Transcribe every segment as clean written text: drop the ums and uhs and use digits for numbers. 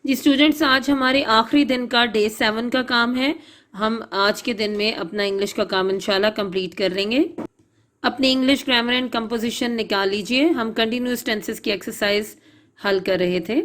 जी students, आज हमारे आखिरी दिन का डे 7 का काम है। हम आज के दिन में अपना इंग्लिश का काम इंशाल्लाह कंप्लीट कर लेंगे। अपनी इंग्लिश ग्रामर एंड कंपोजिशन निकाल लीजिए। हम कंटिन्यूस टेंसेस की एक्सरसाइज हल कर रहे थे।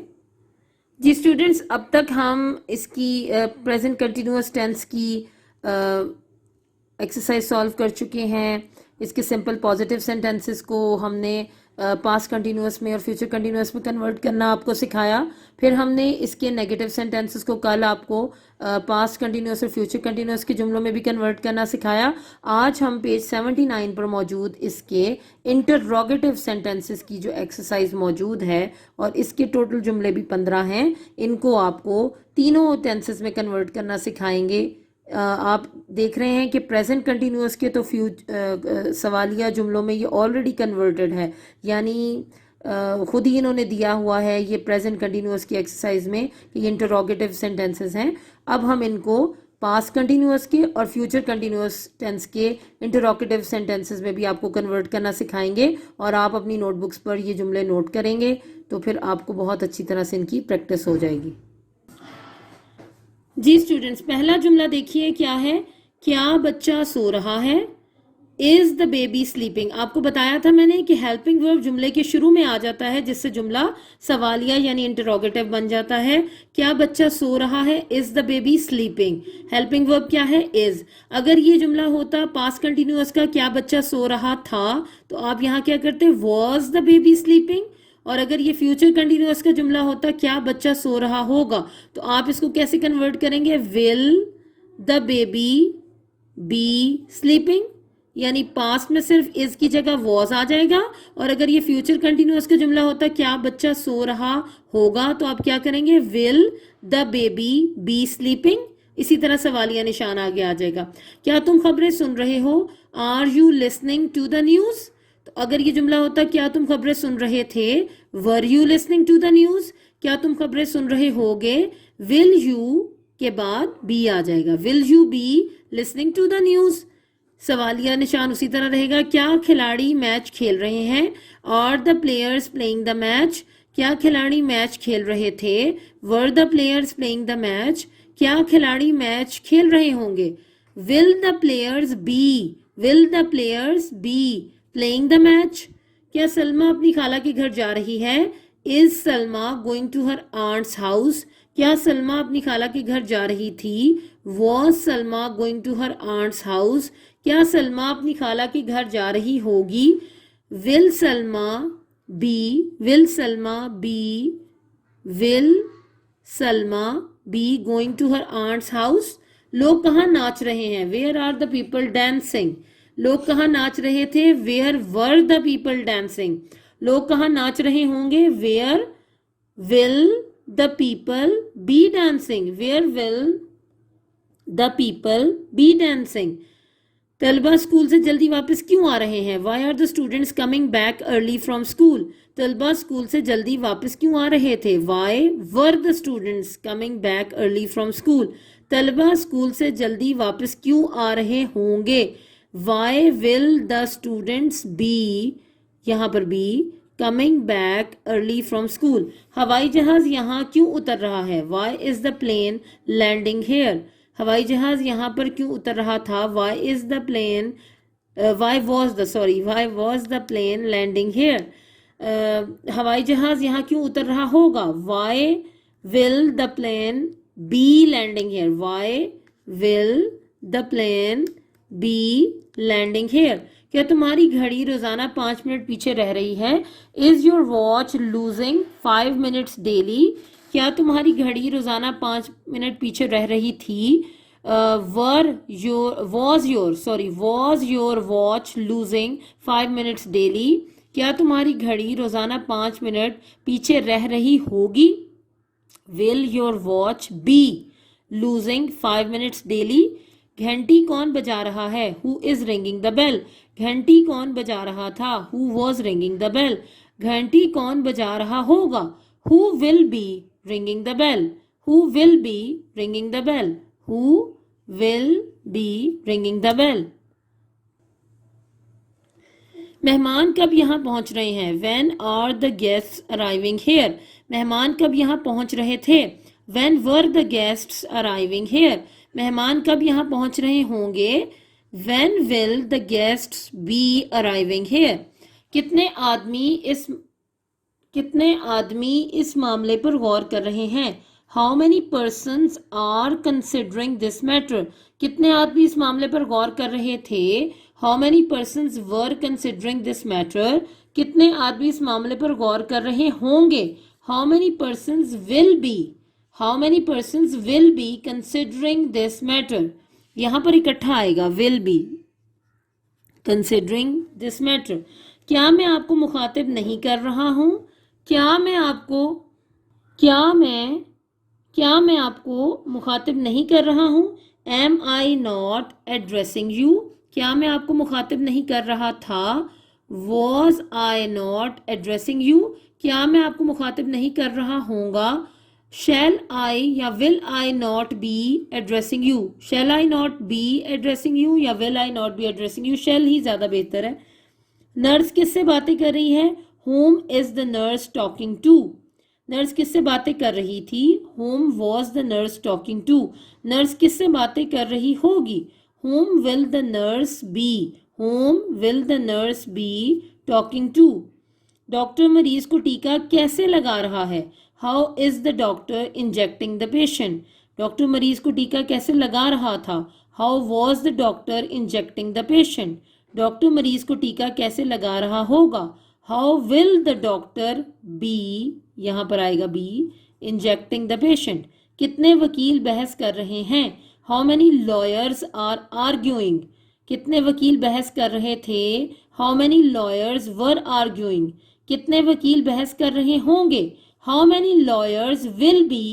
जी स्टूडेंट्स, अब तक हम इसकी प्रेजेंट कंटिन्यूस टेंस की एक्सरसाइज सॉल्व कर चुके हैं। इसके सिंपल पॉजिटिव सेंटेंसेस को हमने पास्ट कंटिन्यूस में और फ्यूचर कंटिन्यूस में कन्वर्ट करना आपको सिखाया। फिर हमने इसके नेगेटिव सेंटेंसेस को कल आपको पास्ट कंटिन्यूस और फ्यूचर कंटिन्यूस के जुमलों में भी कन्वर्ट करना सिखाया। आज हम पेज 79 पर मौजूद इसके इंटररोगेटिव सेंटेंसेस की जो एक्सरसाइज मौजूद है, और इसके टोटल जुमले भी 15 हैं, इनको आपको तीनों टेंसेस में कन्वर्ट करना सिखाएंगे। आप देख रहे हैं कि प्रेजेंट कंटिन्यूअस के तो सवालिया जुमलों में ये ऑलरेडी कन्वर्टेड है, यानी खुद ही इन्होंने दिया हुआ है ये प्रेजेंट कंटिन्यूअस की एक्सरसाइज में कि ये इंटरोगेटिव सेंटेंसेस हैं। अब हम इनको पास्ट कंटिन्यूअस के और फ्यूचर कंटिन्यूअस टेंस के इंटरोगेटिव सेंटेंसेस में भी आपको कन्वर्ट करना सिखाएंगे, और आप अपनी नोटबुक्स पर ये जुमले नोट करेंगे तो फिर आपको बहुत अच्छी तरह से इनकी प्रैक्टिस हो जाएगी। जी स्टूडेंट्स, पहला जुमला देखिए क्या है। क्या बच्चा सो रहा है? Is the baby sleeping? आपको बताया था मैंने कि हेल्पिंग वर्ब जुमले के शुरू में आ जाता है, जिससे जुमला सवालिया यानी इंटरोगेटिव बन जाता है। क्या बच्चा सो रहा है? Is the baby sleeping? Helping verb क्या है? इज। अगर ये जुमला होता पास्ट कंटिन्यूअस का, क्या बच्चा सो रहा था, तो आप यहाँ क्या करते? Was the baby sleeping. और अगर ये फ्यूचर कंटिन्यूअस का जुमला होता क्या बच्चा सो रहा होगा, तो आप इसको कैसे कन्वर्ट करेंगे? Will the baby B sleeping, यानी पास्ट में सिर्फ इज की जगह वॉज आ जाएगा। और अगर ये फ्यूचर कंटिन्यूअस का जुमला होता क्या बच्चा सो रहा होगा, तो आप क्या करेंगे? Will the baby B sleeping. इसी तरह सवालिया निशान आगे आ जाएगा। क्या तुम खबरें सुन रहे हो? Are you listening to the news? तो अगर ये जुमला होता क्या तुम खबरें सुन रहे थे, were you listening to the news? क्या तुम खबरें सुन रहे होगे, विल यू के बाद बी आ जाएगा, will you be listening to the news. सवालिया निशान उसी तरह रहेगा। क्या खिलाड़ी मैच खेल रहे हैं? Are the players playing the match? क्या खिलाड़ी मैच खेल रहे थे? Were the players playing the match? क्या खिलाड़ी मैच खेल रहे होंगे? Will the players be, will the players be playing the match? क्या सलमा अपनी खाला के घर जा रही है? Is Salma going to her aunt's house? क्या सलमा अपनी खाला के घर जा रही थी? Was Salma going to her aunt's house? क्या सलमा अपनी खाला के घर जा रही होगी? Will Salma be, will Salma be, will Salma be going to her aunt's house? लोग कहाँ नाच रहे हैं? Where are the people dancing? लोग कहाँ नाच रहे थे? Where were the people dancing? लोग कहाँ नाच रहे होंगे? Where will the people be dancing? Where will the people be dancing? तलबा स्कूल से जल्दी वापस क्यों आ रहे हैं? Y are the students coming back early from school? तलबा स्कूल से जल्दी वापस क्यों आ रहे थे? Why were the students coming back early from school? तलबा स्कूल से जल्दी वापस क्यों आ रहे होंगे? Why will the students be, यहाँ पर be, coming back early from school? हवाई जहाज यहाँ क्यों उतर रहा है? Why is the plane landing here? हवाई जहाज यहाँ पर क्यों उतर रहा था? Y is the plane, why was the plane landing here? हवाई जहाज यहाँ क्यों उतर रहा होगा? Why will the plane be landing here? Why will the plane be landing here? क्या तुम्हारी घड़ी रोजाना 5 मिनट पीछे रह रही है? Is your watch losing 5 minutes daily? क्या तुम्हारी घड़ी रोजाना 5 मिनट पीछे रह रही थी? Was your watch losing 5 minutes daily? क्या तुम्हारी घड़ी रोजाना 5 मिनट पीछे रह रही होगी? Will your watch be losing 5 minutes daily? घंटी कौन बजा रहा है? Who is ringing the bell? घंटी कौन बजा रहा था? Who was ringing the bell? घंटी कौन बजा रहा होगा? Who will be ringing the bell? Who will be ringing the bell? Who will be ringing the bell? मेहमान कब यहाँ पहुंच रहे हैं? When are the guests arriving here? मेहमान कब यहाँ पहुंच रहे थे? When were the guests arriving here? मेहमान कब यहाँ पहुंच रहे होंगे? When will the guests be arriving here? कितने आदमी इस मामले पर गौर कर रहे हैं? How many persons are considering this matter? कितने आदमी इस मामले पर गौर कर रहे थे? How many persons were considering this matter? कितने आदमी इस मामले पर गौर कर रहे होंगे? How many persons will be considering this matter? यहां पर इकट्ठा आएगा will be considering this matter. क्या मैं आपको मुखातिब नहीं कर रहा हूं? क्या मैं आपको मुखातिब नहीं कर रहा हूं? Am I not addressing you? क्या मैं आपको मुखातिब नहीं कर रहा था? Was I not addressing you? क्या मैं आपको मुखातिब नहीं कर रहा होऊंगा? Shall I या will I not be addressing you? Shall I not be addressing you या will I not be addressing you? Shall ही ज़्यादा बेहतर है. नर्स किससे बातें कर रही है? Whom is the nurse talking to? Nurse किससे बातें कर रही थी? Whom was the nurse talking to? Nurse किससे बातें कर रही होगी? Whom will the nurse be? Whom will the nurse be talking to? Doctor मरीज को टीका कैसे लगा रहा है? How is the doctor injecting the patient? Doctor मरीज को टीका कैसे लगा रहा था? How was the doctor injecting the patient? Doctor मरीज को टीका कैसे लगा रहा होगा? How will the doctor be, यहाँ पर आएगा be, injecting the patient? कितने वकील बहस कर रहे हैं? How many lawyers are arguing? कितने वकील बहस कर रहे थे? How many lawyers were arguing? कितने वकील बहस कर रहे होंगे? How many lawyers will be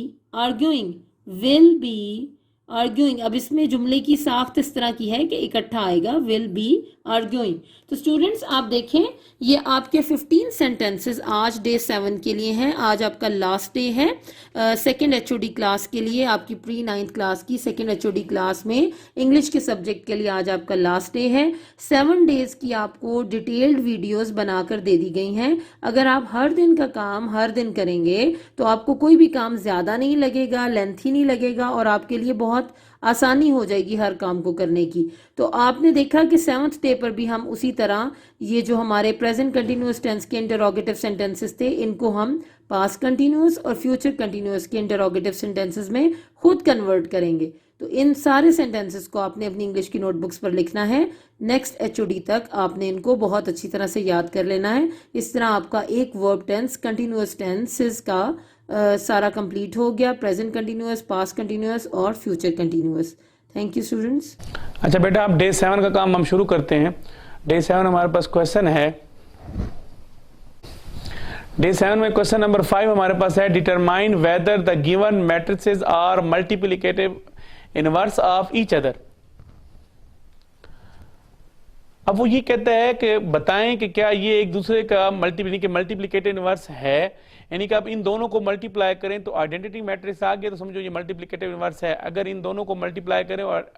arguing? Will be arguing. अब इसमें जुमले की साख्त इस तरह की है कि इकट्ठा आएगा will be arguing. तो स्टूडेंट्स आप देखें ये आपके 15 सेंटेंसेस आज डे 7 के लिए हैं. आज आपका लास्ट डे है सेकंड एचओडी क्लास के लिए. आपकी प्री 9th क्लास की सेकंड एचओडी क्लास में इंग्लिश के सब्जेक्ट के लिए आज आपका लास्ट डे है. 7 डेज की आपको डिटेल्ड वीडियोस बनाकर दे दी गई हैं. अगर आप हर दिन का काम हर दिन करेंगे तो आपको कोई भी काम ज़्यादा नहीं लगेगा, लेंथी नहीं लगेगा और आपके लिए बहुत आसानी हो जाएगी हर काम को करने की. तो आपने देखा कि 7th डे पर भी हम उसी तरह ये जो हमारे प्रेजेंट कंटिन्यूअस टेंस के इंटरोगेटिव सेंटेंसेस थे इनको हम पास्ट कंटिन्यूअस और फ्यूचर कंटिन्यूअस के इंटरोगेटिव सेंटेंसेस में खुद कन्वर्ट करेंगे. तो इन सारे सेंटेंसेस को आपने अपनी इंग्लिश की नोटबुक्स पर लिखना है. नेक्स्ट एचओडी तक आपने इनको बहुत अच्छी तरह से याद कर लेना है. इस तरह आपका एक वर्ब टेंस कंटिन्यूअस टेंसेस का सारा कंप्लीट हो गया. प्रेजेंट कंटिन्यूअस, पास्ट कंटिन्यूअस और future continuous. Thank you students. अच्छा बेटा, अब डे 7 का काम हम शुरू करते हैं. डे 7 हमारे पास क्वेश्चन है. डे 7 में क्वेश्चन नंबर 5 हमारे पास है determine whether the given matrices are multiplicative inverse of each other. अब वो ये कहता है कि बताएं कि क्या ये एक दूसरे का मल्टीप्लिकेटिव इनवर्स है, यानी कि आप इन दोनों को मल्टीप्लाई करें तो आइडेंटिटी मैट्रिक्स आ गया तो समझो ये मल्टीप्लिकेटिव इनवर्स है. अगर इन दोनों को मल्टीप्लाई करें और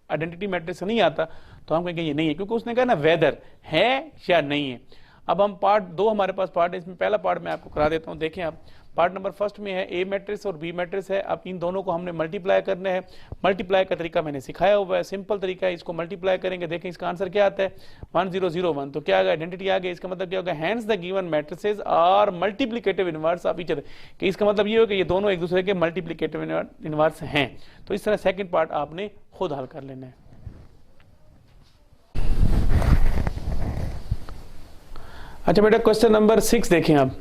आइडेंटिटी मैट्रिक्स नहीं आता तो हम कहेंगे ये नहीं है, क्योंकि उसने कहा ना वेदर है या नहीं है. अब हम पार्ट 2 हमारे पास पार्ट है, इसमें पहला पार्ट मैं आपको करा देता हूं. देखें आप, पार्ट नंबर 1 में है ए मैट्रिक्स और बी मैट्रिक्स है. अब इन दोनों को हमने मल्टीप्लाई करना है. मल्टीप्लाई का तरीका मैंने सिखाया हुआ है, सिंपल तरीका है. इसको मल्टीप्लाई करेंगे, देखें इसका आंसर क्या आता है 1001. तो क्या आ गया, आइडेंटिटी आ गई. इसका मतलब क्या होगा, hence the given matrices are multiplicative inverse of each other. कि इसका मतलब ये हो कि ये दोनों एक दूसरे के मल्टीप्लिकेटिव इनवर्स हैं. तो इस तरह सेकंड पार्ट आपने खुद हल कर लेना है. अच्छा बेटा, क्वेश्चन नंबर 6 देखें आप.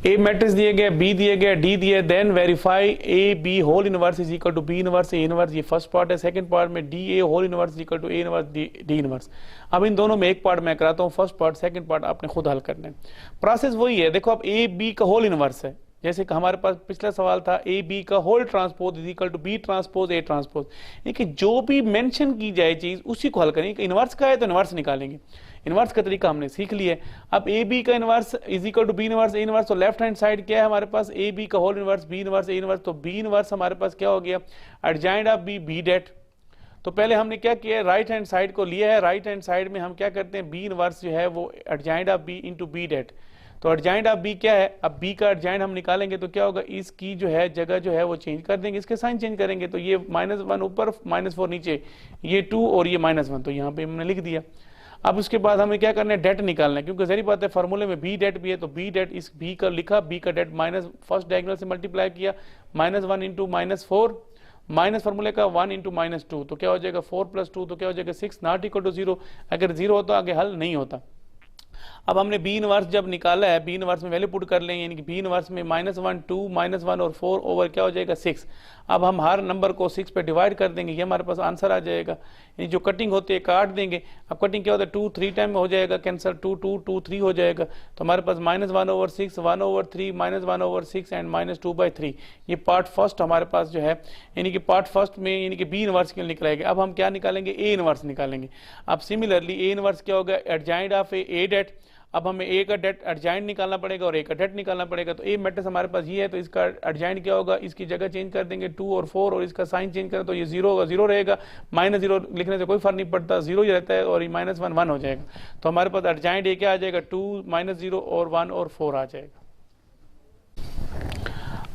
ए मैट्रिक्स दिए गए, बी दिए गए, डी दिए, then verify A B whole inverse is equal to B inverse A inverse. ये फर्स्ट पार्ट है. सेकंड पार्ट में D A whole inverse is equal to A inverse D inverse. अब इन दोनों में एक पार्ट मैं कराता हूँ, फर्स्ट पार्ट. सेकंड पार्ट आपने खुद हल करना है. प्रोसेस वही है. देखो, अब ए बी का होल इनवर्स है. जैसे कि हमारे पास पिछला सवाल था ए बी का whole transpose is equal to B transpose A transpose. कि जो भी मेंशन की जाए चीज उसी को हल करेंगे. इनवर्स का है तो इनवर्स निकालेंगे. इनवर्स का तरीका हमने सीख लिया है. अब ए बी का inverse is equal to B inverse A inverse. तो लेफ्ट हैंड साइड क्या है हमारे पास, ए बी का whole inverse B inverse A inverse. तो बी इनवर्स हमारे पास क्या हो गया, adjoint of B B det. तो पहले हमने क्या किया है, राइट हैंड साइड को लिया है, राइट हैंड साइड में हम क्या करते हैं, बी इनवर्स जो है वो adjoint of B into B det. तो एडजॉइंट ऑफ बी क्या है, अब बी का एडजॉइंट हम निकालेंगे तो क्या होगा, इसकी जो है जगह जो है वो चेंज कर देंगे, इसके साइन चेंज करेंगे, तो ये -1 ऊपर -4 नीचे, ये 2 और ये -1, तो यहाँ पे हमने लिख दिया। अब उसके बाद हमें क्या करना है, डेट निकालना है, क्योंकि जहरी बात है फार्मूले में बी डेट भी है, तो बी डेट इस बी का लिखा, बी का डेट माइनस फर्स्ट डायगोनल से मल्टीप्लाई किया, -1 इंटू -4 माइनस फार्मूले का 1 इंटू -2, तो क्या हो जाएगा 4 + 2, तो क्या हो जाएगा 6, नॉट इक्वल टू 0। अगर 0 हो तो आगे हल नहीं होता। अब हमने बी इनवर्स जब निकाला है, बी इनवर्स में वैल्यू पुट कर लेंगे, यानी कि बी इनवर्स में -1 2 -1 और 4 ओवर क्या हो जाएगा 6। अब हम हर नंबर को 6 पे डिवाइड कर देंगे, ये हमारे पास आंसर आ जाएगा। यानी जो कटिंग होती है काट देंगे। अब कटिंग क्या होता है, 2 3 टाइम में हो जाएगा कैंसर, 2 2 2 3 हो जाएगा, तो हमारे पास -1/6 1/3 -1/6 एंड -2/3। ये पार्ट फर्स्ट हमारे पास जो है, यानी कि पार्ट फर्स्ट में यानी कि बी इनवर्स के लिए निकलेगा। अब हम क्या निकालेंगे, ए इनवर्स निकालेंगे। अब सिमिलरली ए इनवर्स क्या होगा, एडजॉइंट ऑफ ए डेट। अब हमें ए का डेट एडजॉइंट निकालना पड़ेगा और ए का डेट निकालना पड़ेगा। तो ए मैट्रिक्स हमारे पास ये है, तो इसका एडजॉइंट क्या होगा, इसकी जगह चेंज कर देंगे 2 और 4 और इसका साइन चेंज करें तो ये 0 होगा, 0 रहेगा, -0 लिखने से कोई फर्क नहीं पड़ता, 0 ही रहता है, और ये -1 1 हो जाएगा। तो हमारे पास एडजॉइंट ए क्या आ जाएगा, 2 -0 और 1 और 4 आ जाएगा।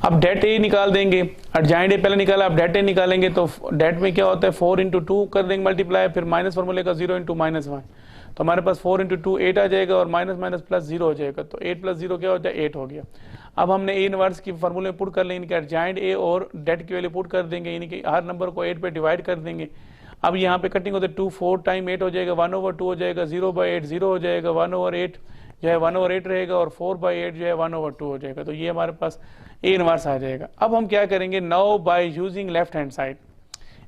अब डेट ए निकाल देंगे, एडजॉइंट ए पहले निकाला, अब डेट ए निकालेंगे, तो डेट में क्या होता है 4 इंटू 2 कर देंगे मल्टीप्लाई, फिर माइनस फार्मूले का 0 इंटू -1, तो हमारे पास 4 इंटू 2 8 आ जाएगा और माइनस माइनस प्लस 0 हो जाएगा, तो 8 + 0 क्या होता है 8 हो गया। अब हमने ए इनवर्स की फार्मूले में पुट कर लेंगे, इनके एडजॉइंट ए और डेट की वैल्यू पुट कर देंगे, यानी कि हर नंबर को 8 पे डिवाइड कर देंगे। अब यहाँ पे कटिंग होता है 2 4 टाइम 8 हो जाएगा, 1/2 हो जाएगा, 0/8 0 हो जाएगा, 1/8 जो है 1/8 रहेगा और 4/8 जो है 1/2 हो जाएगा। तो ये हमारे पास ए इनवर्स आ जाएगा। अब हम क्या करेंगे, now by using left hand side,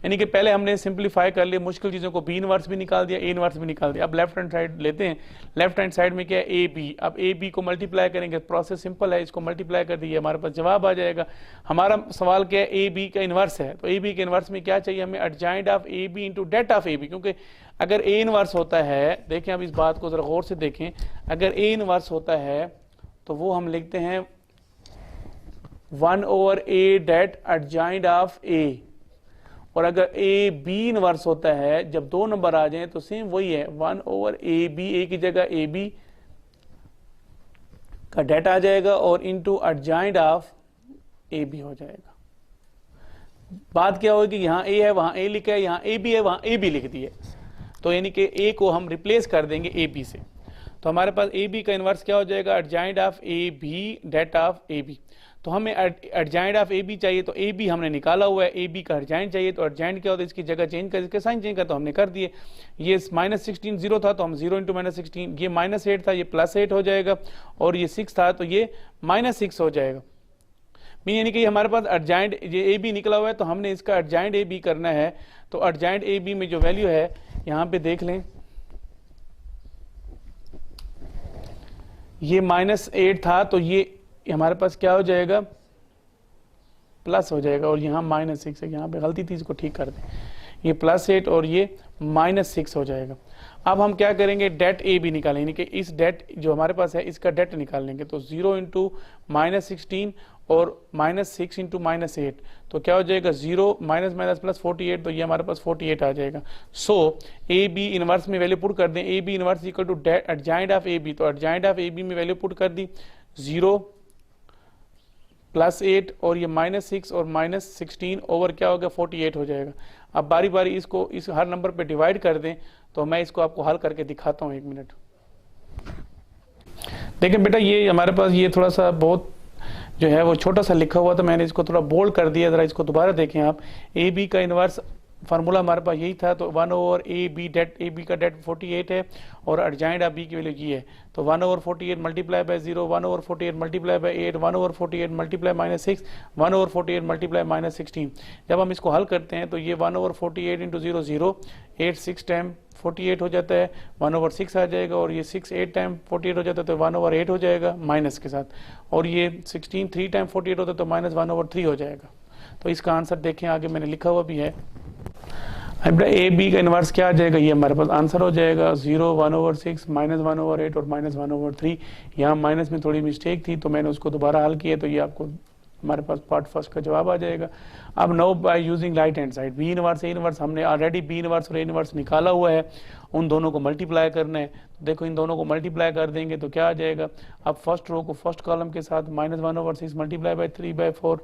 यानी कि पहले हमने सिंप्लीफाई कर लिया मुश्किल चीज़ों को, बी इनवर्स भी निकाल दिया, ए इनवर्स भी निकाल दिया। अब लेफ्ट हैंड साइड लेते हैं, लेफ्ट हैंड साइड में क्या है ए बी। अब ए बी को मल्टीप्लाई करेंगे, प्रोसेस सिंपल है, इसको मल्टीप्लाई कर दिए, हमारे पास जवाब आ जाएगा। हमारा सवाल क्या है, ए बी का इनवर्स है, तो ए बी के इनवर्स में क्या चाहिए हमें, adjoint of A B into det of A B, क्योंकि अगर ए इनवर्स होता है, देखें अब इस बात को जरा गौर से देखें, अगर ए इनवर्स होता है तो वो हम लिखते हैं 1/a डेट एडजॉइंट ऑफ ए, और अगर ए बी इनवर्स होता है, जब दो नंबर आ जाएं तो सेम वही है, 1/a b, ए की जगह ए बी का डेट आ जाएगा और into adjoint of A B हो जाएगा। बात क्या होगी, यहाँ ए है वहां ए लिखा है, यहाँ ए बी है वहां ए बी लिख दिए, तो यानी कि ए को हम रिप्लेस कर देंगे ए बी से, तो हमारे पास ए बी का इनवर्स क्या हो जाएगा, adjoint of A B det of A B. तो हमें एडजॉइंट ऑफ ए बी चाहिए, तो ए बी हमने निकाला हुआ है, ए बी का एडजॉइंट चाहिए, तो एडजॉइंट क्या होता है, इसकी जगह चेंज कर, इसके साइन चेंज कर, तो हमने कर दिए। ये -16 0 था तो हम 0 इंटू -16, ये -8 था ये +8 हो जाएगा, और ये 6 था तो ये -6 हो जाएगा। मीन यानी कि हमारे पास एडजॉइंट ये ए बी निकला हुआ है, तो हमने इसका एडजॉइंट ए बी करना है। तो एडजॉइंट ए बी में जो वैल्यू है यहाँ पे देख लें, ये -8 था तो ये हमारे पास क्या हो जाएगा, प्लस हो जाएगा, और यहाँ -6 है, यहाँ पे गलती थी, इसको ठीक कर दें, ये +8 और ये -6 हो जाएगा। अब हम क्या करेंगे, डेट ए बी निकालेंगे, यानी कि इस डेट जो हमारे पास है इसका डेट निकाल लेंगे, तो 0 इंटू -16 और -6 इंटू -8, तो क्या हो जाएगा 0 -+48, तो ये हमारे पास 48 आ जाएगा। सो ए बी इनवर्स में वैल्यू पुट कर दें, A B inverse equal to adjoint of A B, तो एडजॉइंट ऑफ ए बी में वैल्यू पुट कर दी, 0 +8 और ये -6 और -16 ओवर क्या हो गया 48 हो जाएगा। अब बारी बारी इसको इस हर नंबर पे डिवाइड कर दें, तो मैं इसको आपको हल करके दिखाता हूँ, 1 मिनट। देखें बेटा, ये हमारे पास ये थोड़ा सा बहुत जो है वो छोटा सा लिखा हुआ था, मैंने इसको थोड़ा बोल्ड कर दिया, जरा इसको दोबारा देखें आप। ए बी का इनवर्स फार्मूला हमारे पास यही था, तो 1/a b det A B का डेट 48 है और एडजॉइंट ऑफ बी की वैल्यू ये है, तो 1/48 multiply by 0, 1/48 multiply by 8, 1/48 multiply -6, 1/48 multiply -16। जब हम इसको हल करते हैं तो ये 1/48 इंटू 0 0, 8 6 टाइम 48 हो जाता है, 1/6 आ जाएगा, और ये 6 8 टाइम 48 हो जाता है, तो 1/8 हो जाएगा माइनस के साथ, और ये 16 3 टाइम 48 होता है, तो -1/3 हो जाएगा। तो इसका आंसर देखें, आगे मैंने लिखा हुआ भी है। अब ए बी का इनवर्स क्या आ जाएगा, ये हमारे पास आंसर हो जाएगा 0 1/6 -1/8 और -1/3। यहाँ माइनस में थोड़ी मिस्टेक थी तो मैंने उसको दोबारा हल किया, तो ये आपको हमारे पास पार्ट फर्स्ट का जवाब आ जाएगा। अब now by using right hand side, B inverse A inverse हमने ऑलरेडी बी इनवर्स और ए इनवर्स निकाला हुआ है, उन दोनों को मल्टीप्लाई करना है। तो देखो इन दोनों को मल्टीप्लाई कर देंगे तो क्या आ जाएगा, अब फर्स्ट रो को फर्स्ट कॉलम के साथ -1/6 multiply by 3/4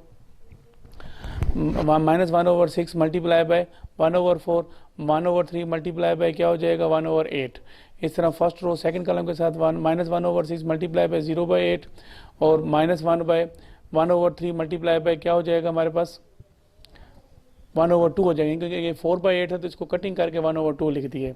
-1/6 multiply by 1/4 1/3 multiply by क्या हो जाएगा 1/8। इस तरह फर्स्ट रो सेकंड कॉलम के साथ -1/6 मल्टीप्लाई बाय 0/8 और -1/3 मल्टीप्लाई बाय क्या हो जाएगा हमारे पास 1/2 हो जाएगा, क्योंकि ये 4/8 है तो इसको कटिंग करके 1/2 लिख दिए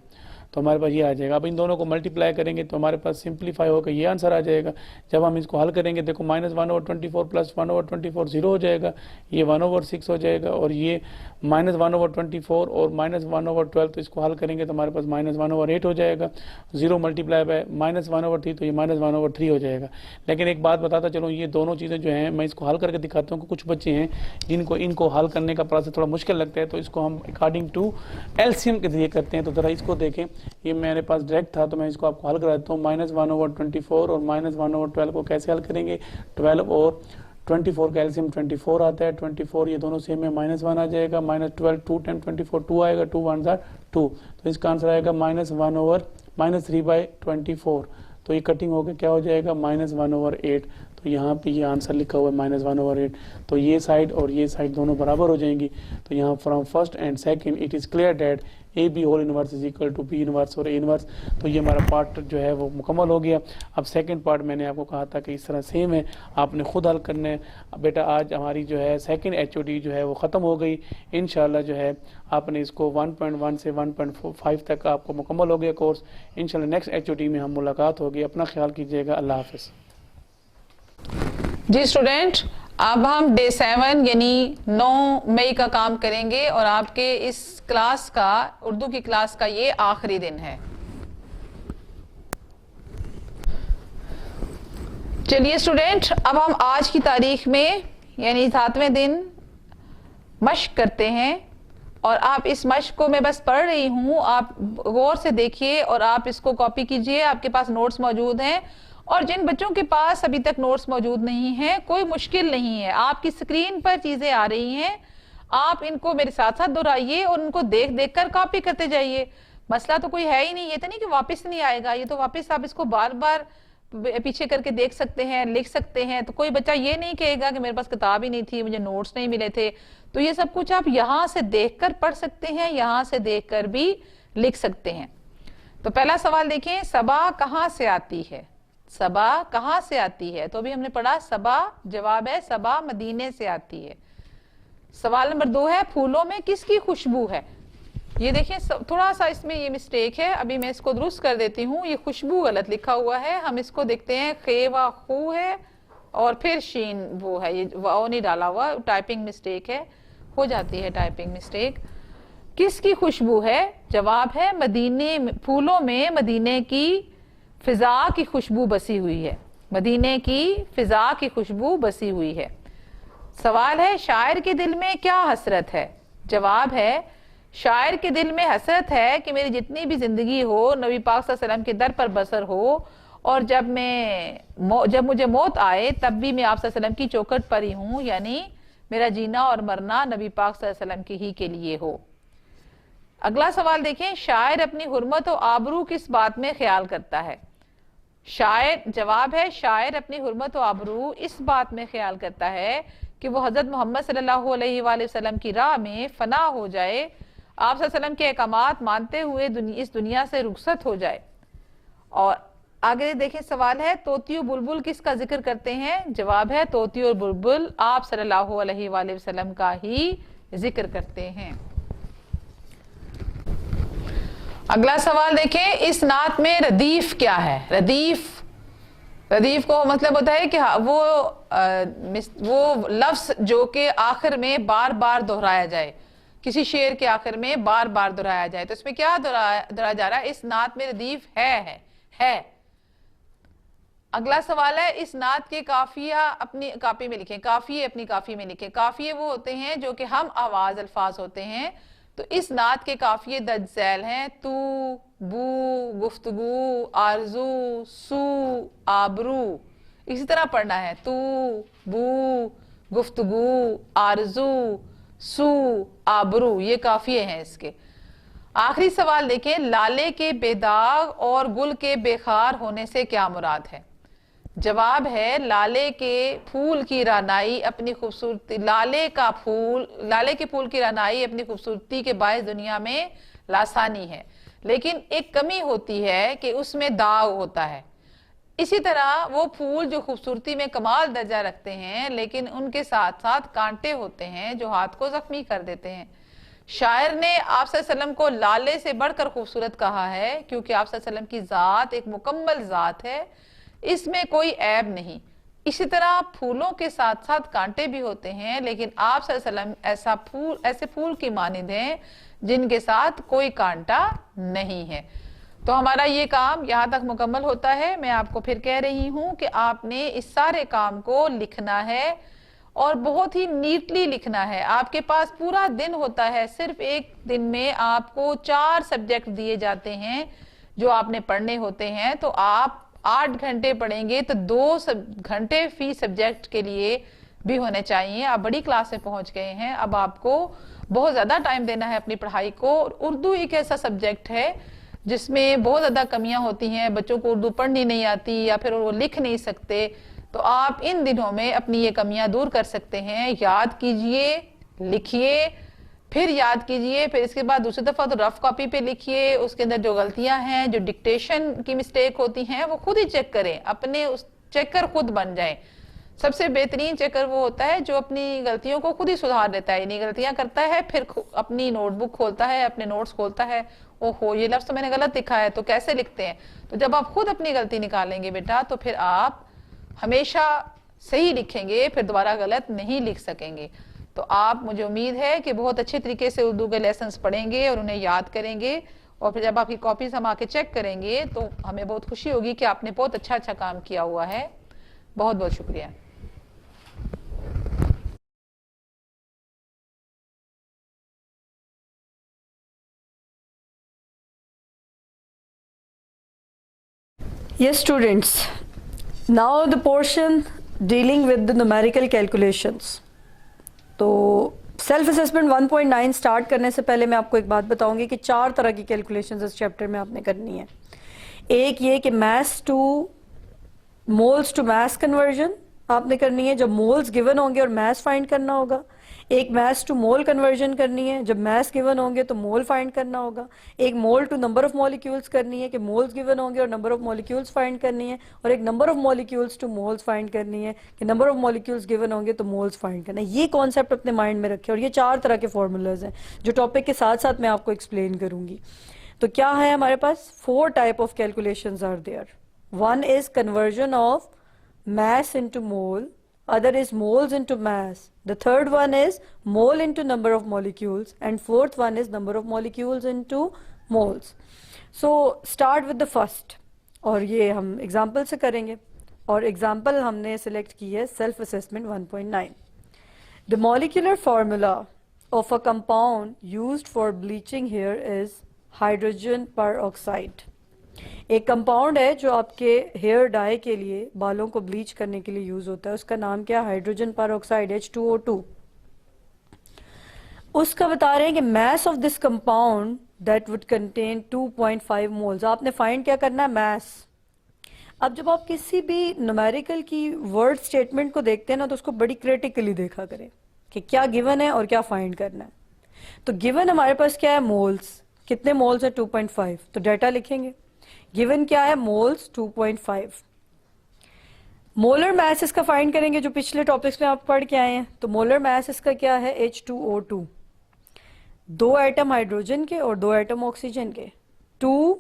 तो हमारे पास ये आ जाएगा। अब इन दोनों को मल्टीप्लाई करेंगे तो हमारे पास सिंप्लीफाई होकर ये आंसर आ जाएगा। जब हम इसको हल करेंगे देखो -1/24 प्लस 1/24 0 हो जाएगा, ये 1/6 हो जाएगा और ये -1/24 और -1/12 तो इसको हल करेंगे तो हमारे पास -1/8 हो जाएगा। 0 मल्टीप्लाई बाय -1/3 तो ये -1/3 हो जाएगा। लेकिन एक बात बताता चलो, ये दोनों चीज़ें जो हैं मैं इसको हल करके दिखाता हूँ कि कुछ बच्चे हैं जिनको इनको हल करने का प्रोसेस थोड़ा मुश्किल लगता है, तो इसको हम अकॉर्डिंग टू एलसीएम के जरिए करते हैं। तो ज़रा इसको देखें, ये मेरे पास डायरेक्ट था तो मैं इसको आपको हल करा देता हूँ। -1/24 और -1/12 को कैसे हल करेंगे, 12 और 24 का एलसीएम 24 आता है, 24 ये दोनों सेम है, -1 आ जाएगा, -12 2 टाइम 24 2 आएगा, 2 1 2, तो इसका आंसर आएगा -3/24। तो ये कटिंग होकर क्या हो जाएगा -1/8। तो यहाँ पे ये आंसर लिखा हुआ है -1/8। तो ये साइड और ये साइड दोनों बराबर हो जाएंगी। तो यहाँ from first and second it is clear that A B whole inverse is equal to B inverse और ए इनवर्स। तो ये हमारा पार्ट जो है वो मुकम्मल हो गया। अब सेकंड पार्ट मैंने आपको कहा था कि इस तरह सेम है, आपने खुद हल करना है। बेटा आज हमारी जो है सेकंड एचओडी जो है वो ख़त्म हो गई। इंशाल्लाह जो है आपने इसको 1.1 से 1.5 तक आपको मुकम्मल हो गया कोर्स। इंशाल्लाह नेक्स्ट एचओडी में हम मुलाकात होगी। अपना ख्याल कीजिएगा। अल्लाह हाफिज़। जी स्टूडेंट, अब हम डे 7 यानी 9 मई का काम करेंगे और आपके इस क्लास का, उर्दू की क्लास का ये आखिरी दिन है। चलिए स्टूडेंट, अब हम आज की तारीख में यानी 7वें दिन मश्क करते हैं और आप इस मश्क को मैं बस पढ़ रही हूँ, आप गौर से देखिए और आप इसको कॉपी कीजिए। आपके पास नोट्स मौजूद हैं और जिन बच्चों के पास अभी तक नोट्स मौजूद नहीं है कोई मुश्किल नहीं है, आपकी स्क्रीन पर चीजें आ रही हैं, आप इनको मेरे साथ साथ दोहराइए और उनको देख देख कर कॉपी करते जाइए। मसला तो कोई है ही नहीं, ये तो नहीं कि वापस नहीं आएगा, ये तो वापस आप इसको बार बार पीछे करके देख सकते हैं, लिख सकते हैं। तो कोई बच्चा ये नहीं कहेगा कि मेरे पास किताब ही नहीं थी, मुझे नोट्स नहीं मिले थे। तो ये सब कुछ आप यहाँ से देखकर पढ़ सकते हैं, यहाँ से देखकर भी लिख सकते हैं। तो पहला सवाल देखें, सबा कहाँ से आती है? सबा कहाँ से आती है? तो अभी हमने पढ़ा सबा, जवाब है सबा मदीने से आती है। सवाल नंबर 2 है, फूलों में किसकी खुशबू है? ये देखिए थोड़ा सा इसमें ये मिस्टेक है, अभी मैं इसको दुरुस्त कर देती हूँ। ये खुशबू गलत लिखा हुआ है, हम इसको देखते हैं खेवा खू है और फिर शीन वो है, ये वो नहीं डाला हुआ, टाइपिंग मिस्टेक है, हो जाती है टाइपिंग मिस्टेक। किसकी खुशबू है? जवाब है मदीने, फूलों में मदीने की फिजा की खुशबू बसी हुई है, मदीने की फिजा की खुशबू बसी हुई है। सवाल है, शायर के दिल में क्या हसरत है? जवाब है शायर के दिल में हसरत है कि मेरी जितनी भी जिंदगी हो नबी पाक सल्लल्लाहु अलैहि वसल्लम के दर पर बसर हो और जब मुझे मौत आए तब भी मैं आप सल्लल्लाहु अलैहि वसल्लम की चौखट पर ही हूँ, यानी मेरा जीना और मरना नबी पाक सल्लल्लाहु अलैहि वसल्लम की ही के लिए हो। अगला सवाल देखें, शायर अपनी हुर्मत और आबरू किस बात में ख्याल करता है? शायर, जवाब है शायर अपनी हुर्मत और आबरू इस बात में ख्याल करता है कि वो हजरत मोहम्मद सल्लल्लाहु अलैहि वसल्लम की राह में फना हो जाए, आप सल्लल्लाहु अलैहि वसल्लम के अहकामात मानते हुए इस दुनिया से रुखसत हो जाए। और आगे देखें सवाल है, तोती और बुलबुल किसका जिक्र करते हैं? जवाब है तोती और बुलबुल आप सल्लल्लाहु अलैहि वसल्लम का ही जिक्र करते हैं। अगला सवाल देखें, इस नात में रदीफ क्या है? रदीफ को मतलब होता है कि वो लफ्ज जो कि आखिर में बार बार दोहराया जाए, किसी शेर के आखिर में बार बार दोहराया जाए। तो इसमें क्या दोहराया जा रहा है? इस नात में रदीफ है। अगला सवाल है, इस नात के काफिया अपनी कापी में लिखें, काफिये अपनी काफी में लिखें। काफिये वो होते हैं जो कि हम आवाज अल्फाज होते हैं, तो इस नात के काफिये दर्ज झैल हैं, तू, बू, गुफ्तगू, आरजू, सू, आबरू। इसी तरह पढ़ना है, तू, बू, गुफ्तगू, आरजू, सू, आबरू, ये काफिये हैं इसके। आखिरी सवाल देखें, लाले के बेदाग और गुल के बेखार होने से क्या मुराद है? जवाब है, लाले के फूल की रानाई अपनी खूबसूरती, लाले के फूल की रानाई अपनी खूबसूरती के बायस दुनिया में लासानी है, लेकिन एक कमी होती है कि उसमें दाग होता है। इसी तरह वो फूल जो खूबसूरती में कमाल दर्जा रखते हैं, लेकिन उनके साथ साथ कांटे होते हैं जो हाथ को जख्मी कर देते हैं। शायर ने आप सल्लल्लाहु अलैहि वसल्लम को लाले से बढ़कर खूबसूरत कहा है, क्योंकि आप सल्लल्लाहु अलैहि वसल्लम की जात एक मुकम्मल जात है, इसमें कोई ऐब नहीं। इसी तरह फूलों के साथ साथ कांटे भी होते हैं, लेकिन आप सल्लल्लाहु अलैहि वसल्लम ऐसे फूल की मानिंद हैं जिनके साथ कोई कांटा नहीं है। तो हमारा ये काम यहाँ तक मुकम्मल होता है। मैं आपको फिर कह रही हूँ कि आपने इस सारे काम को लिखना है और बहुत ही नीटली लिखना है। आपके पास पूरा दिन होता है, सिर्फ एक दिन में आपको 4 सब्जेक्ट दिए जाते हैं जो आपने पढ़ने होते हैं। तो आप 8 घंटे पढ़ेंगे तो 2 घंटे फी सब्जेक्ट के लिए भी होने चाहिए। आप बड़ी क्लास में पहुंच गए हैं, अब आपको बहुत ज्यादा टाइम देना है अपनी पढ़ाई को। उर्दू एक ऐसा सब्जेक्ट है जिसमें बहुत ज्यादा कमियां होती हैं, बच्चों को उर्दू पढ़नी नहीं आती या फिर वो लिख नहीं सकते। तो आप इन दिनों में अपनी ये कमियां दूर कर सकते हैं। याद कीजिए, लिखिए, फिर याद कीजिए, फिर इसके बाद दूसरी दफा तो रफ कॉपी पे लिखिए। उसके अंदर जो गलतियां हैं, जो डिक्टेशन की मिस्टेक होती हैं, वो खुद ही चेक करें, अपने उस चेकर खुद बन जाएं। सबसे बेहतरीन चेकर वो होता है जो अपनी गलतियों को खुद ही सुधार देता है, यानी गलतियां करता है फिर अपनी नोटबुक खोलता है, अपने नोट्स खोलता है, ओहो ये लफ्ज तो मैंने गलत लिखा है, तो कैसे लिखते हैं। तो जब आप खुद अपनी गलती निकालेंगे बेटा, तो फिर आप हमेशा सही लिखेंगे, फिर दोबारा गलत नहीं लिख सकेंगे। तो आप, मुझे उम्मीद है कि बहुत अच्छे तरीके से उर्दू के लेसन्स पढ़ेंगे और उन्हें याद करेंगे, और फिर जब आपकी कॉपीज हम आके चेक करेंगे तो हमें बहुत खुशी होगी कि आपने बहुत अच्छा काम किया हुआ है। बहुत बहुत शुक्रिया। Yes, students. Now the portion dealing with the numerical calculations. तो सेल्फ असेसमेंट 1.9 स्टार्ट करने से पहले मैं आपको एक बात बताऊंगी कि 4 तरह की कैलकुलेशंस इस चैप्टर में आपने करनी है। एक ये कि mass to moles to mass conversion आपने करनी है, जब मोल्स गिवन होंगे और मास फाइंड करना होगा। एक मास टू मोल कन्वर्जन करनी है, जब मास गिवन होंगे तो मोल फाइंड करना होगा। एक मोल टू नंबर ऑफ मॉलिक्यूल्स करनी है कि मोल्स गिवन होंगे और नंबर ऑफ मॉलिक्यूल्स फाइंड करनी है। और एक number of molecules two moles find करनी है कि नंबर ऑफ मॉलिक्यूल्स गिवन होंगे तो मोल्स फाइंड करना है। ये कॉन्सेप्ट अपने माइंड में रखें, और ये 4 तरह के फॉर्मूलाज हैं जो टॉपिक के साथ साथ मैं आपको एक्सप्लेन करूंगी। तो क्या है हमारे पास, 4 type of calculations are there. One is conversion of mass into mole, other is moles into mass, the third one is mole into number of molecules, and fourth one is number of molecules into moles. So start with the first, और ये हम example से करेंगे, और example हमने select की है self assessment 1.9। The molecular formula of a compound used for bleaching hair is hydrogen peroxide. एक कंपाउंड है जो आपके हेयर डाई के लिए, बालों को ब्लीच करने के लिए यूज होता है, उसका नाम क्या है, हाइड्रोजन पेरोक्साइड H2O2। उसका बता रहे हैं कि mass of this compound that would contain 2.5 moles. आपने फाइंड क्या करना है, मास। अब जब आप किसी भी न्यूमेरिकल की वर्ड स्टेटमेंट को देखते हैं ना, तो उसको बड़ी क्रिटिकली देखा करें कि क्या गिवन है और क्या फाइंड करना है। तो गिवन हमारे पास क्या है, मोल्स। कितने मोल्स है, 2.5, तो डेटा लिखेंगे। गिवन क्या है, मोल्स 2.5। मोलर मास इसका फाइंड करेंगे जो पिछले टॉपिक्स में आप पढ़ के आए हैं। तो मोलर मास इसका क्या है, H2O2। 2 एटम हाइड्रोजन के और 2 एटम ऑक्सीजन के, 2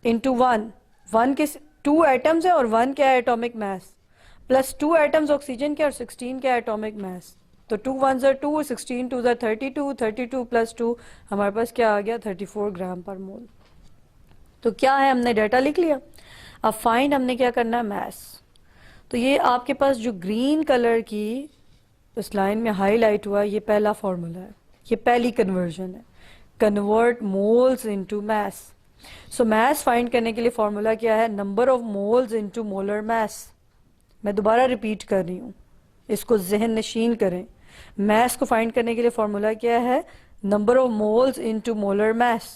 into 1, 1 के 2 एटम्स है और 1 क्या है atomic mass, plus 2 atoms oxygen के और 16 क्या है एटॉमिक मास। तो 2 1s are 2, 16 2s are 32, 32 plus 2 हमारे पास क्या आ गया, 34 ग्राम पर मोल। तो क्या है, हमने डाटा लिख लिया। अब फाइंड हमने क्या करना है, मास। तो ये आपके पास जो ग्रीन कलर की उस लाइन में हाईलाइट हुआ, ये पहला फॉर्मूला है, ये पहली कन्वर्जन है, कन्वर्ट मोल्स इनटू मास। सो मास फाइंड करने के लिए फॉर्मूला क्या है, number of moles into molar mass. मैं दोबारा रिपीट कर रही हूँ, इसको जहन नशीन करें। मास को फाइंड करने के लिए फॉर्मूला क्या है, number of moles into molar mass.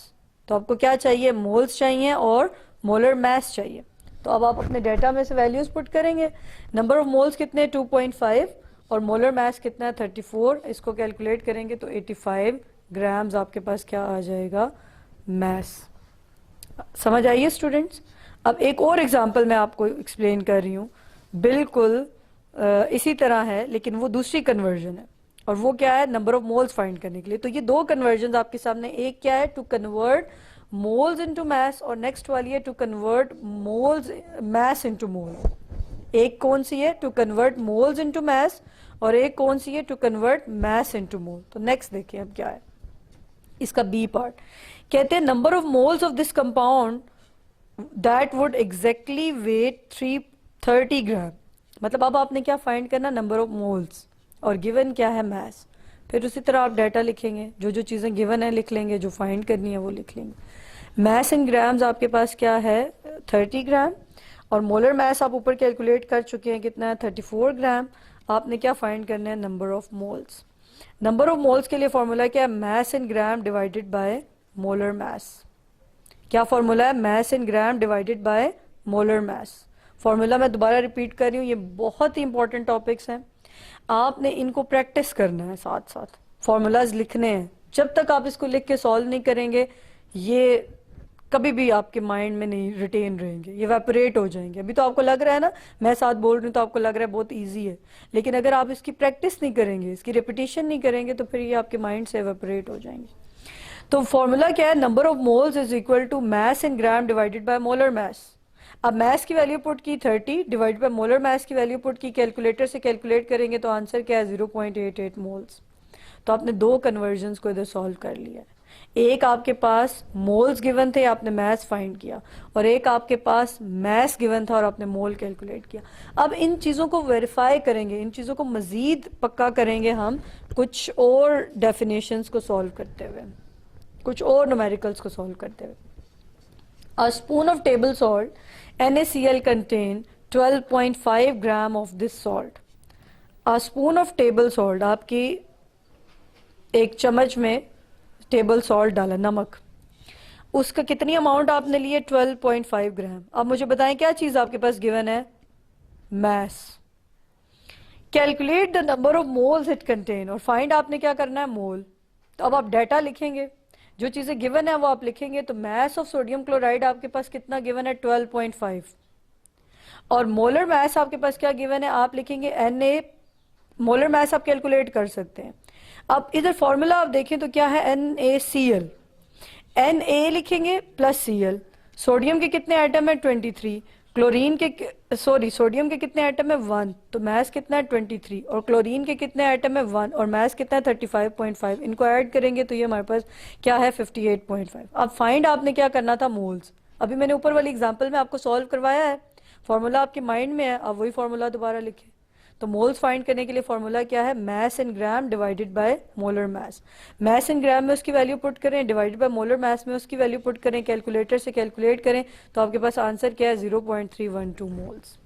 तो आपको क्या चाहिए, मोल्स चाहिए और मोलर मास चाहिए। तो अब आप अपने डाटा में से वैल्यूज पुट करेंगे। नंबर ऑफ मोल्स कितने 2.5 और मोलर मास कितना है 34। इसको कैलकुलेट करेंगे तो 85 ग्राम्स आपके पास क्या आ जाएगा, मास। समझ आइए स्टूडेंट्स। अब एक और एग्जांपल मैं आपको एक्सप्लेन कर रही हूँ, बिल्कुल इसी तरह है लेकिन वो दूसरी कन्वर्जन है, और वो क्या है, नंबर ऑफ मोल्स फाइंड करने के लिए। तो ये दो कन्वर्जन आपके सामने, एक क्या है to convert moles into mass और नेक्स्ट वाली है to convert moles mass into mole. एक कौन सी है, to convert moles into mass, और एक कौन सी है, to convert mass into mole. तो नेक्स्ट देखिए अब क्या है इसका बी पार्ट। कहते हैं number of moles of this compound that would exactly weigh 330 gram. मतलब अब आपने क्या फाइंड करना, नंबर ऑफ मोल्स, और गिवन क्या है, मास। फिर उसी तरह आप डाटा लिखेंगे, जो जो चीज़ें गिवन है लिख लेंगे, जो फाइंड करनी है वो लिख लेंगे। मास इन ग्राम्स आपके पास क्या है 30 ग्राम, और मोलर मास आप ऊपर कैलकुलेट कर चुके हैं कितना है 34 ग्राम। आपने क्या फाइंड करना है, number of moles. Number of moles के लिए फॉर्मूला क्या है, mass in gram divided by molar mass. क्या फॉर्मूला है, mass in gram divided by molar mass. Formula मैं दोबारा रिपीट कर रही हूँ, ये बहुत ही इंपॉर्टेंट टॉपिक्स हैं, आपने इनको प्रैक्टिस करना है, साथ साथ फॉर्मूलाज लिखने हैं। जब तक आप इसको लिख के सॉल्व नहीं करेंगे ये कभी भी आपके माइंड में नहीं रिटेन रहेंगे, ये वेपोरेट हो जाएंगे। अभी तो आपको लग रहा है ना, मैं साथ बोल रही हूँ तो आपको लग रहा है बहुत इजी है, लेकिन अगर आप इसकी प्रैक्टिस नहीं करेंगे, इसकी रिपीटिशन नहीं करेंगे, तो फिर ये आपके माइंड से वेपोरेट हो जाएंगे। तो फॉर्मूला क्या है, number of moles is equal to mass in gram divided by molar mass. अब मास की वैल्यू पुट की 30 डिवाइड बाय मोलर मास की वैल्यू पुट की, कैलकुलेटर से कैलकुलेट करेंगे तो आंसर क्या है 0.88 मोल्स। तो आपने दो कन्वर्जन्स को इधर सॉल्व कर लिया है। एक आपके पास मोल्स गिवन थे, आपने मास फाइंड किया, और एक आपके पास मास गिवन था और आपने मोल कैलकुलेट किया। अब इन चीज़ों को वेरीफाई करेंगे, इन चीज़ों को मज़ीद पक्का करेंगे हम कुछ और डेफिनेशंस को सॉल्व करते हुए, कुछ और न्यूमेरिकल्स को सॉल्व करते हुए। A spoon of table salt NaCl contain 12.5 gram of this salt. A spoon of table salt, आपकी एक चम्मच में टेबल सॉल्ट डाला, नमक, उसका कितनी अमाउंट आपने लिए 12.5 ग्राम। अब मुझे बताएं क्या चीज आपके पास गिवन है, mass. Calculate the number of moles it contain, और फाइंड आपने क्या करना है, मोल। तो अब आप डाटा लिखेंगे, जो चीजें गिवन है वो आप लिखेंगे। तो मास ऑफ सोडियम क्लोराइड आपके पास कितना गिवन है 12.5, और मोलर मास आपके पास क्या गिवन है, आप लिखेंगे Na। मोलर मास आप कैलकुलेट कर सकते हैं। अब इधर फॉर्मूला आप देखें तो क्या है, NaCl। Na लिखेंगे प्लस Cl। सोडियम के कितने आइटम है 23, क्लोरीन के सोडियम के कितने आइटम है 1, तो मास कितना है 23, और क्लोरीन के कितने आइटम है 1, और मास कितना है 35.5। इनको ऐड करेंगे तो ये हमारे पास क्या है 58.5। अब फाइंड आपने क्या करना था, मोल्स। अभी मैंने ऊपर वाली एग्जांपल में आपको सॉल्व करवाया है, फॉर्मूला आपके माइंड में है, अब वही फॉर्मूला दोबारा लिखें। तो मोल्स फाइंड करने के लिए फॉर्मूला क्या है, mass in gram divided by molar mass. Mass in gram में उसकी वैल्यू पुट करें, डिवाइडेड बाय मोलर मास में उसकी वैल्यू पुट करें, कैलकुलेटर से कैलकुलेट करें, तो आपके पास आंसर क्या है 0.312 मोल्स।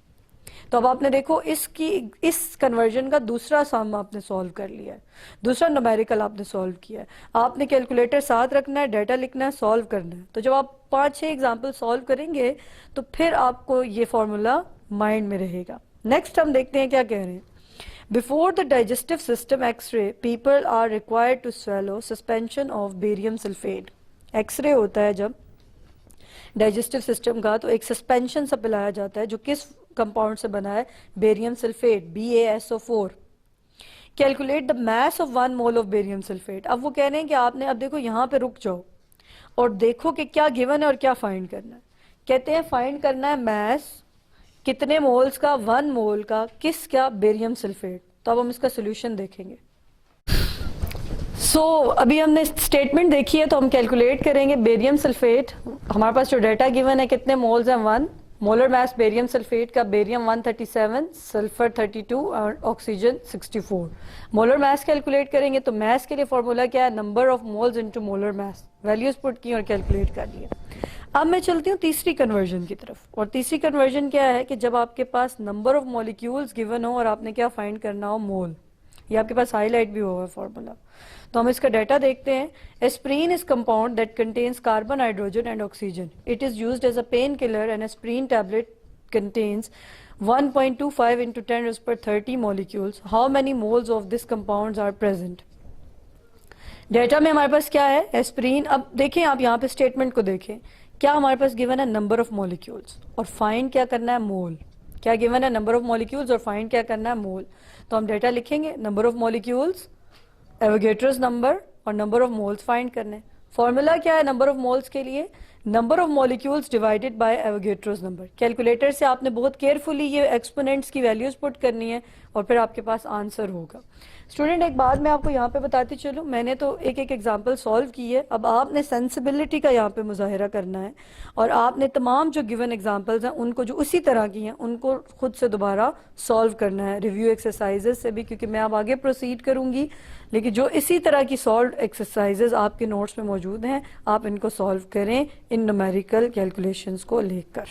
तो अब आपने देखो इस कन्वर्जन का दूसरा सम आपने सॉल्व कर लिया है, दूसरा न्यूमेरिकल आपने सॉल्व किया है। आपने कैलकुलेटर साथ रखना है, डाटा लिखना है, सॉल्व करना है। तो जब आप 5-6 एग्जाम्पल सॉल्व करेंगे तो फिर आपको ये फॉर्मूला माइंड में रहेगा। नेक्स्ट हम देखते हैं क्या कह रहे हैं। Before the digestive system X-ray people are required to swallow suspension of barium sulphate. X-ray होता है जब डाइजेस्टिव सिस्टम का, तो एक सस्पेंशन सा पिलाया जाता है जो किस कंपाउंड से बना है, barium sulphate BaSO4। Calculate the mass of 1 mole of barium sulphate. अब वो कह रहे हैं कि आपने, अब देखो यहाँ पे रुक जाओ और देखो कि क्या गिवन है और क्या फाइंड करना है। कहते हैं फाइंड करना है मास कितने मोल्स का, 1 मोल का, किस क्या, बेरियम सल्फेट। तो अब हम इसका सोल्यूशन देखेंगे। अभी हमने स्टेटमेंट देखी है तो हम कैलकुलेट करेंगे बेरियम सल्फेट। हमारे पास जो डाटा गिवन है कितने मोल्स हैं 1, मोलर मास बेरियम सल्फेट का, बेरियम 137, सल्फर 32 और ऑक्सीजन 64। मोलर मास कैलकुलेट करेंगे तो मास के लिए फॉर्मूला क्या है, number of moles into molar mass. Values put की और कैलकुलेट कर लिया। अब मैं चलती हूँ तीसरी कन्वर्जन की तरफ, और तीसरी कन्वर्जन क्या है कि जब आपके पास नंबर ऑफ मॉलिक्यूल्स गिवन हो और आपने क्या फाइंड करना हो, मोल। ये आपके पास हाईलाइट भी हुआ है फॉर्मूला। तो हम इसका डाटा देखते हैं। Aspirin is compound that contains carbon, hydrogen and oxygen. It is used as a pain killer and aspirin tablet contains 1.25 into 10 raised per 30 molecules. How many moles of this compounds are present? Data में हमारे पास क्या है, aspirin. अब देखें आप यहाँ पे स्टेटमेंट को देखें, क्या हमारे पास गिवन है नंबर ऑफ मॉलिक्यूल्स और फाइंड क्या करना है, मोल। क्या गिवन है, नंबर ऑफ मॉलिक्यूल्स और फाइंड क्या करना है, मोल। तो हम डेटा लिखेंगे, number of molecules, Avogadro's number और नंबर ऑफ मोल्स फाइंड करने। फॉर्मूला क्या है नंबर ऑफ मोल्स के लिए, number of molecules divided by Avogadro's number. Calculator से आपने बहुत केयरफुली ये एक्सपोनेंट्स की वैल्यूज पुट करनी है और फिर आपके पास आंसर होगा। स्टूडेंट एक बात मैं आपको यहाँ पे बताती चलूँ, मैंने तो एक एक एग्जांपल सॉल्व की है, अब आपने सेंसिबिलिटी का यहाँ पे मुजाहिरा करना है और आपने तमाम जो गिवन एग्जांपल्स हैं उनको जो उसी तरह की हैं उनको खुद से दोबारा सॉल्व करना है, रिव्यू एक्सरसाइजेस से भी, क्योंकि मैं अब आगे प्रोसीड करूँगी, लेकिन जो इसी तरह की सॉल्व एक्सरसाइजेस आपके नोट्स में मौजूद हैं आप इनको सॉल्व करें इन न्यूमेरिकल कैलकुलेशंस को लेकर।